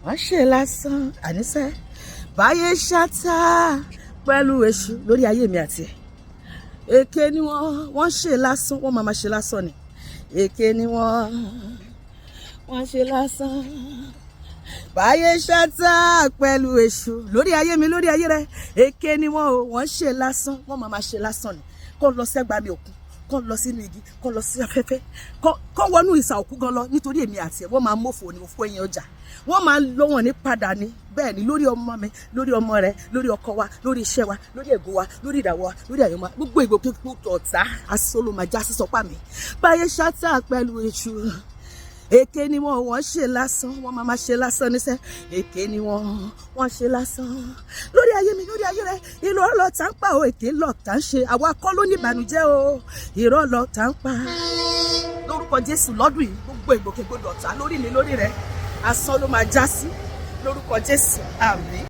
wọ́n ṣe lásán àníṣe báyé ṣáta pẹ̀lú èṣù lórí ayé mi àti ẹ̀. Èké ni wọ́n ṣe lásán, wọ́n máa ṣe lásán ni. Èké ni wọ́n ṣe lásán báyé ṣáta pẹ̀lú èṣù lórí ayé mi lórí ayé rẹ̀. Èké ni wọ́n ṣe lásán, wọ́n máa ṣe lásán ni. Kó lọ sẹ́gbàá mi òkun, kó lọ sínú igi, kó lọ sí afẹ́fẹ́, kó wọnú ìsà òkú gan lọ nítorí èmi àti ẹ̀. Wọ́n máa mọ̀fọ̀ ní òfò ẹ̀yìn ọjà, wọ́n máa lọ wọn ní padà ní. Bẹ́ẹ̀ ni lórí ọmọ mi, lórí ọmọ rẹ, lórí ọkọ wa, lórí iṣẹ́ wa, lórí ègò wa, lórí ìdàwọ̀ wa, lórí àyọ̀mọ́ gbogbo ìgbòkègbodò ọ̀tá asolo máa já sí sọpá mi. Báyé ṣáta pẹ̀lú èṣù. Èké ni wọ́n ṣe lásán, wọ́n máa ṣe lásán níṣẹ́. Èké ni wọ́n ṣe lásán lórí ayé mi lórí ayé rẹ. Irọ́ lọ tá ń pa o, èké lọ tá ń ṣe. Àwa kọ́ ló ní ìbànújẹ́ o, irọ́ lọ tá ń pa. Lórúkọ Jésù lọ́dún yìí gbogbo ìgbòkègbodò ọ̀tá lórí mi lórí rẹ asán ló máa já sí lórúkọ Jésù, àmín.